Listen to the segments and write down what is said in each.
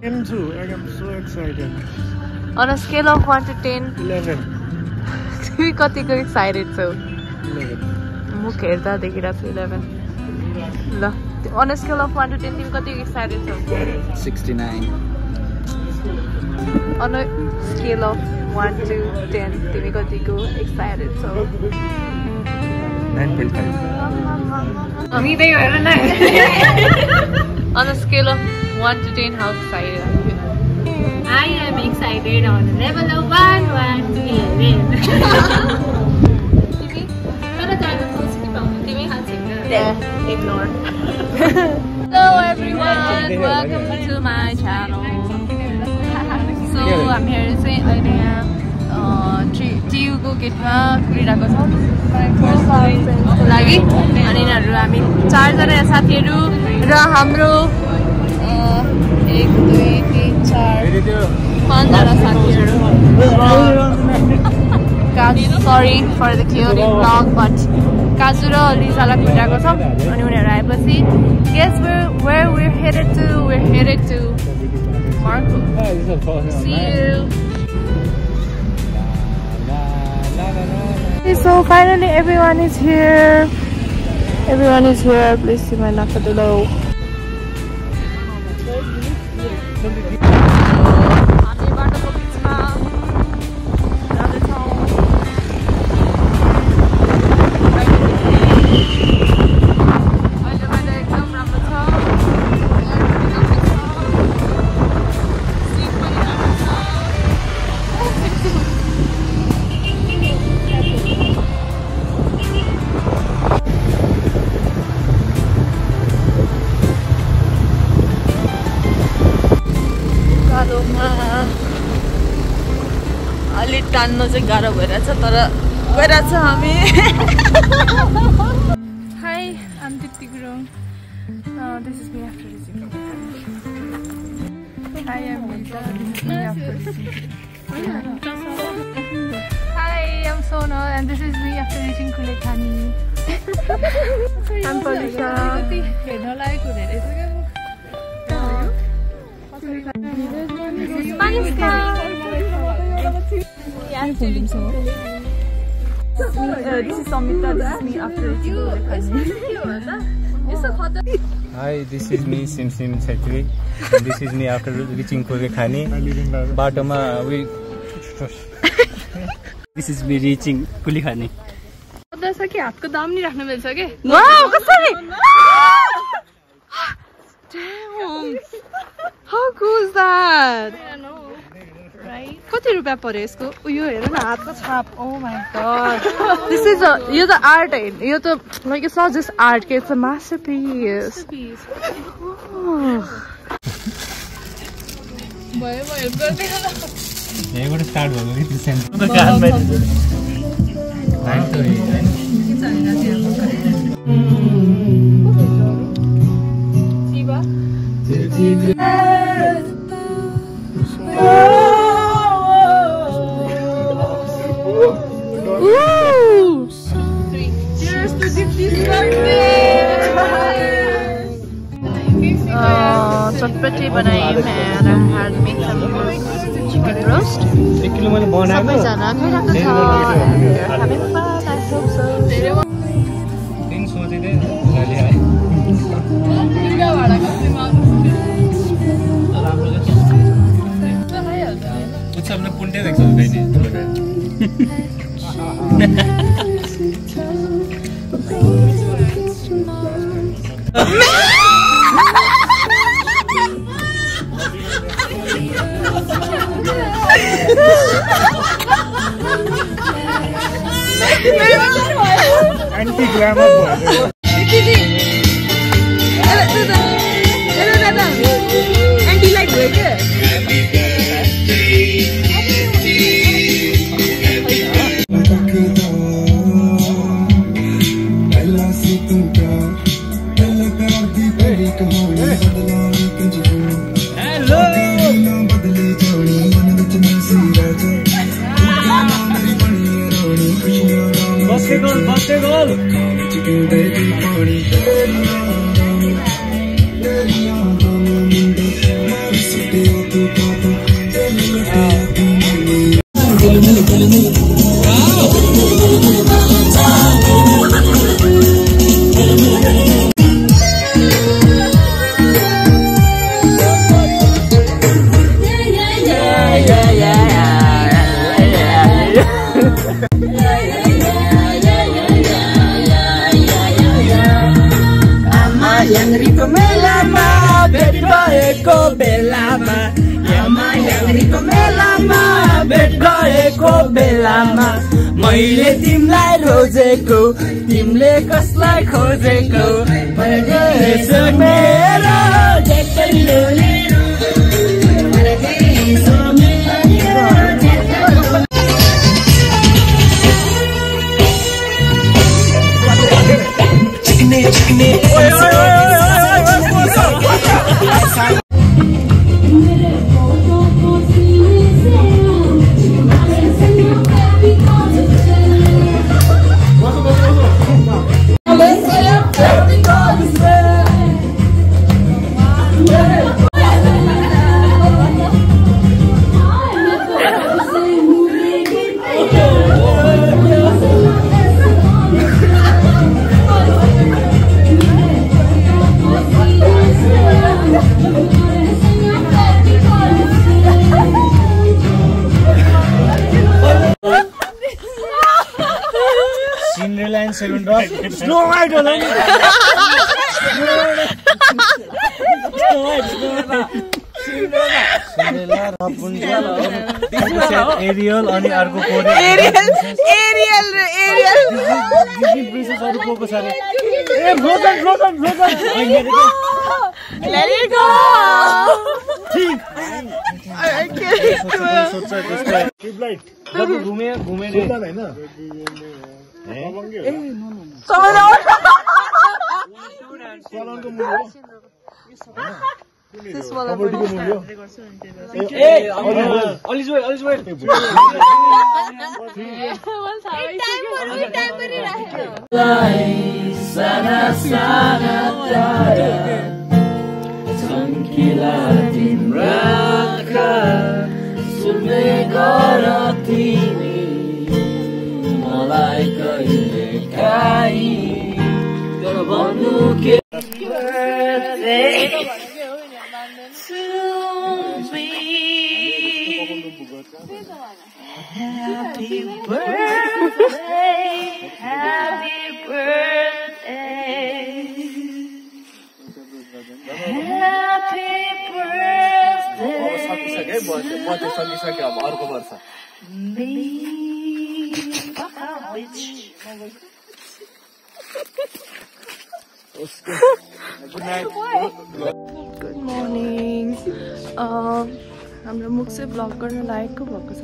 am too. I am so excited. On a scale of 1 to 10, 11. we got excited so. 11. मुख हेर्दा देखिरहेको छु 11. ल on a scale of 1 to 10, तिमी कति excited छौ? 69. On a scale of 1 to 10, तिमी कतिको excited छौ? 9.5. Neither you ever know. On a scale of 1 to 10, how excited are you? I am excited on a level of 1 to 11. Ignore. Hello everyone, welcome to my channel. So I'm here to say TUको गेटमा कुरिरहेको छौँ को लागि अनि यिनीहरू हामी 4 जना साथीहरू र हाम्रो 1 2 3 4 5 जना साथीहरू. Sorry for the chaotic vlog, but Kazu र लिजालाई भेटेको छौँ अनि उनीहरू आएपछि guess where we're headed to? We're headed to Marco. See you. So finally everyone is here. Everyone is here. Please see my knock below. अलि टान्न चाहिँ गाह्रो भइरहेछ तर गइरहेछ हामी. Hi, I'm Dipti Gurung. This is me after reaching. Hi, I'm Lisa. This is me after reaching. Hi, I'm Sona and this is me after reaching Kulekhani. I'm Palisha. Spanish style. This is Samita. This is me after Hi, this is me Simsim Chhetri. This is me after reaching Kulekhani. Batoma we. This is me reaching Kulekhani. जैसा कि हातको दाम नि राख्न मिल्छ के? Wow, कसरी? Damn. How cool is that? I know. Right? कति रुपैयाँ पर्यो यसको? उयो हेर न हातको छाप. Oh my god. This is यो त art हैन. यो त like it's not just art, it's a masterpiece. भयो भयो गर्दै होला. यहीबाट स्टार्ट भयो कि त्यो सेन्टर त कानमा हैन त Shiva Cheers to Dipti's birthday! चटपटी बनाएँ and I had made some chicken roast. सबैजना खाइरहेको छ. They're having fun. I hope so. दिन सोचिदै गाली आयो. दुर्गा भाडा कसैमा कुछ अपने पुण्य देख सकते हैं Anti glamour boy. Anti like boy ke? Basketball. याङरीको मेलामा भेट भएको बेलामा याङरीको मेलामा भेट भएको बेलामा मैले तिमीलाई रोजेको तिमीले कसलाई खोजेको मेरो Seven Drop. Snow White होला नि एरियल अनि अर्को कोरे एरियल प्रिन्सेसहरु को छ रे ए फ्रोजन Let it go. ठीक सोच्छ त्यसको ट्युबलाइट जब घुमे रे हैन सलनको मूल्य कबड्डीको मूल्य Good morning. हाम्रो मुख चाहिँ ब्लग गर्न लायकको भएको छ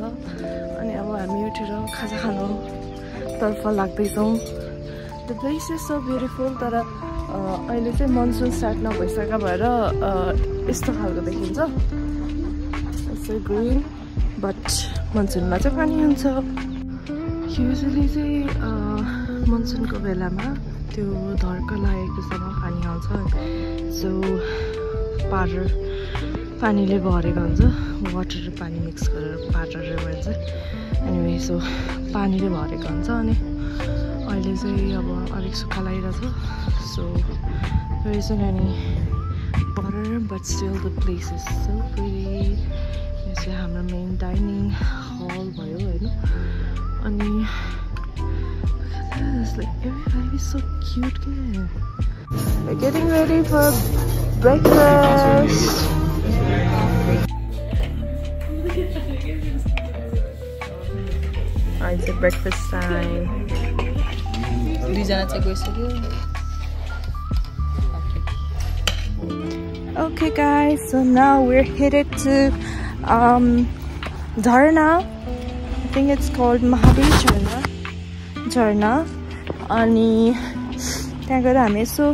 अनि अब हामी उठेर खाजा खानु तर्फ लाग्दैछौँ. The place is so beautiful. तर अहिले चाहिँ मनसुन स्टार्ट नभइसकेको भएर यस्तो खालको देखिन्छ. इट्स ग्रिन बट मनसुनमा चाहिँ पानी हुन्छ. युजली चाहिँ मनसुनको बेलामा त्यो धर्का लागेको समय पानी आउँछ. सो पानीले भरेको हुन्छ. वाटर र पानी मिक्स गरेर पाटर भन्छ. एनिवे सो पानीले भरेको हुन्छ. अनि अहिले चाहिँ अब अलिक सुक्खा लागिरहेछ. So there is any water but still the place is so pretty. यो चाहिँ हाम्रो मेन डाइनिङ हल भयो होइन. अनि like everybody is so cute. We're getting ready for breakfast. It's a breakfast time. Okay guys, so now we're headed to Dharna. I think it's called Mahabir Jharna. अनि त्यहाँ गएर हामी यसो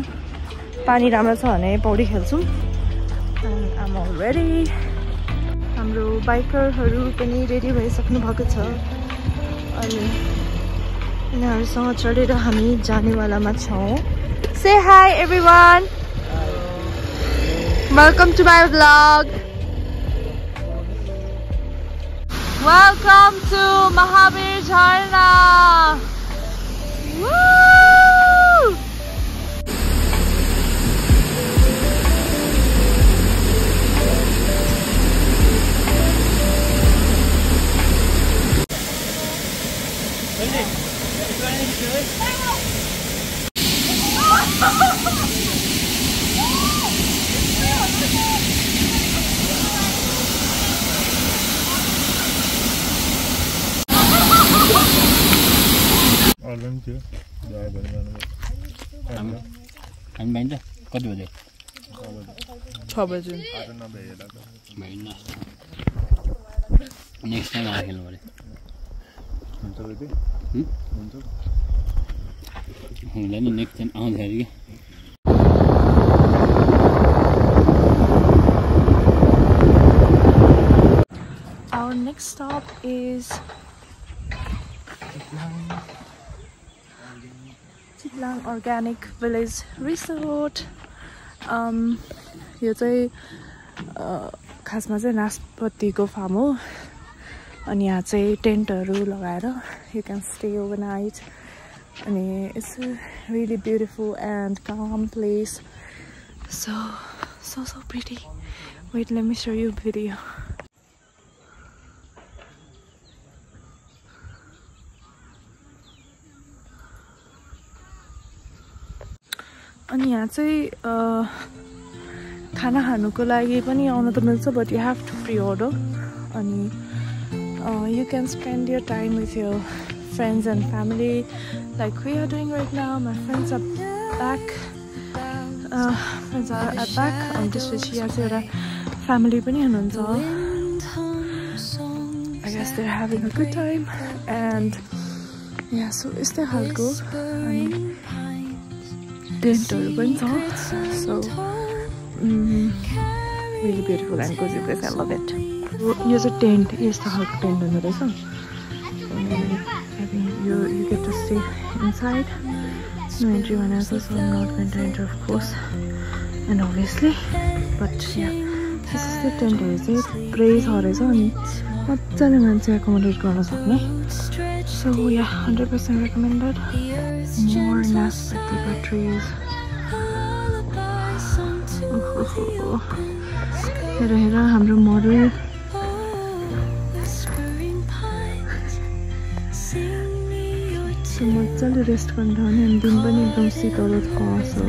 पानी राम्रो छ भने पौडी खेल्छौँ. आम अलरेडी. हाम्रो बाइकरहरू पनि रेडी भइसक्नु भएको छ. अनि यिनीहरूसँग चढेर हामी जानेवालामा छौँ. Say hi everyone. Welcome to my vlog. Welcome to Mahabir Jharna. Woo! Organ थियो ड्राइभर गर्नु हामी भइन्छ कति बजे 6 बजे आज नभएला त भएन नेक्स्ट टाइम आएर खेल्नु पर्यो हुन्छ बेबी हुन्छ हुँदैन नेक्स्ट टाइम आउँदाखेरि के Our next stop is Chitlang Organic Village Resort. यो चाहिँ खासमा चाहिँ नासपतिको फार्म हो अनि यहाँ चाहिँ टेन्टहरू लगाएर you can stay overnight अनि it's a really beautiful and calm place, so pretty. Wait, let me show you a video. अनि यहाँ चाहिँ खाना खानुको लागि पनि आउन त मिल्छ but you have to pre-order अनि you can spend your time with your friends and family like we are doing right now. My friends are back अनि त्यसपछि यहाँ चाहिँ एउटा family पनि हुनुहुन्छ. I guess they're having a good time and yeah, so यस्तै खालको अनि टेन्टहरू पनि छ. So really beautiful and cozy place. I love it. यो चाहिँ टेन्ट यस्तो खालको टेन्ट हुँदो रहेछ. I think you get to stay inside. No entry one as well, so I'm not going to enter of course and obviously, but yeah, this is the tent area. Praise रहेछ अनि मजाले मान्छे accommodate गर्न सक्ने. So yeah, 100% recommended. More naspati trees. हेर हाम्रो model मजाले rest गर्न थाल्ने अनि दिन पनि एकदम शीतल छ. So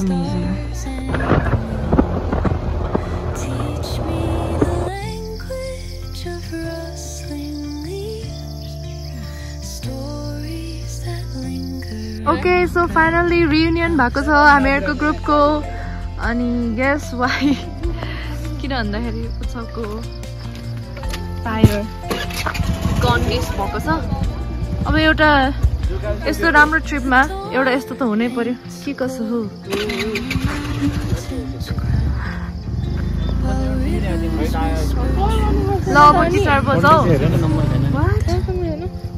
amazing. Okay, so finally reunion भएको छ हामीहरुको ग्रुपको अनि guess why किन भन्दाखेरि उत्सवको टायर गन्डिस भएको छ. अब एउटा यस्तो राम्रो ट्रिपमा एउटा यस्तो त हुनै पर्यो. के कसो हो ल अब गिटार बजाऊ.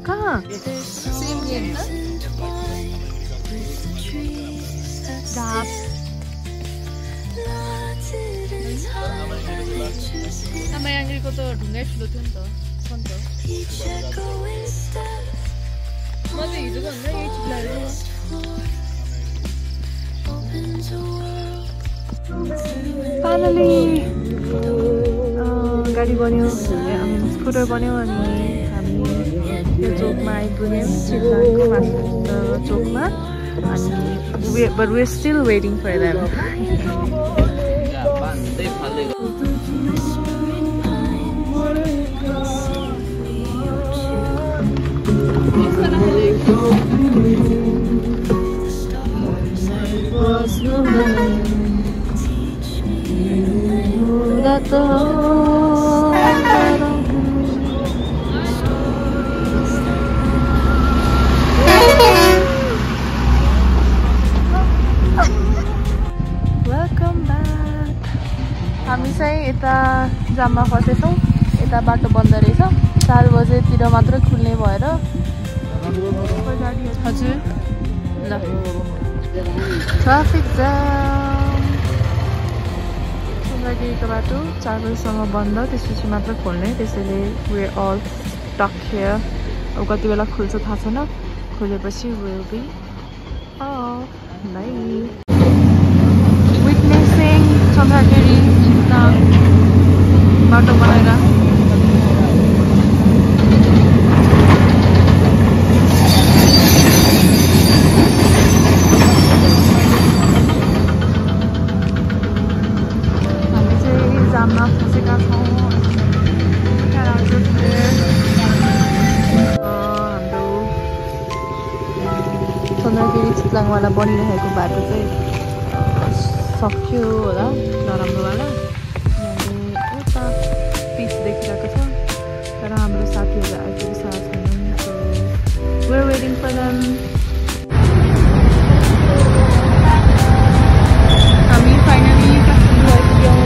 कहाँ आमायाङ्गीको त ढुङ्गै ठुलो थियो नि त. म त हिजो भन्दा यही चिप्लायो. फाइनली गाडी बन्यो, स्कुटर बन्यो अनि हामी यो चोकमा आइपुग्यौँ चिप्लाको माथि चोकमा. But we're still waiting for them. हामी चाहिँ यता जाममा फसेछौँ. यता बाटो बन्द रहेछ. 4 बजेतिर मात्र खुल्ने भएर. हजुर ल ट्राफिक जाम. सुन्दरगिरीको बाटो 4 बजीसम्म बन्द, त्यसपछि मात्र खोल्ने. त्यसैले we are all stuck here. अब कति बेला खुल्छ थाहा छैन. खोलेपछि will be off. Bye. Witnessing Sundargiri बाटो बनाएर हामी चाहिँ जाममा फसेका छौँ. हाम्रो बनिरहेको बाटो चाहिँ सक्यो होला नराम्रोवाला उता पिच देखिरहेको छ तर हाम्रो साथीहरू आइपुगिसकेको छैनन् so we're waiting for them हामी फाइनली काठमाडौँ आइपुग्यौँ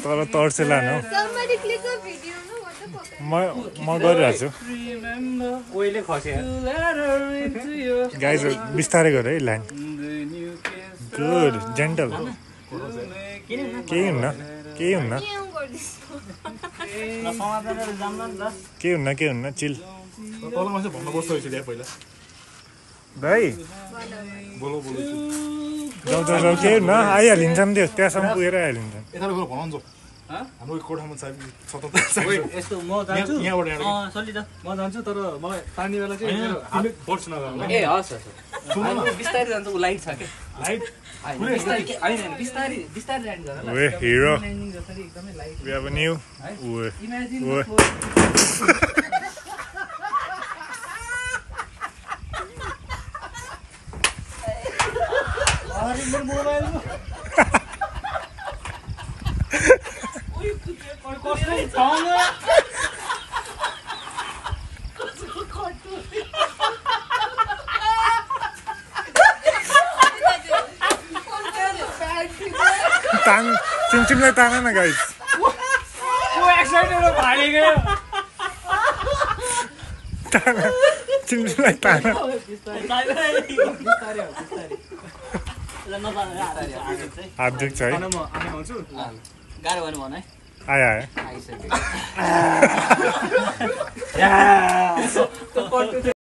तर तर्सेला न म गरिरहेको छु गाइज बिस्तारै गर है ल्यान्ड गुड जेन्टल केही हुन्न केही हुन्न चिल भाइ जाउँ केही हुन्न आइहालिन्छ नि त्यो त्यहाँसम्म पुगेर आइहालिन्छ हाम्रो कोठामा यस्तो म जान्छु म जान्छु तर मलाई तान्ने बेला चाहिँ फोर्स नगर्नु ए हस् बिस्तारै जान्छ उ लाइट छ के लाइट बिस्तारै ल्यान्ड गर We hero. We have a new. चिमचिमलाई तान न गाइस चिमचिमलाई तान हात दुख्छ है गाह्रो भन्नु भन है आयो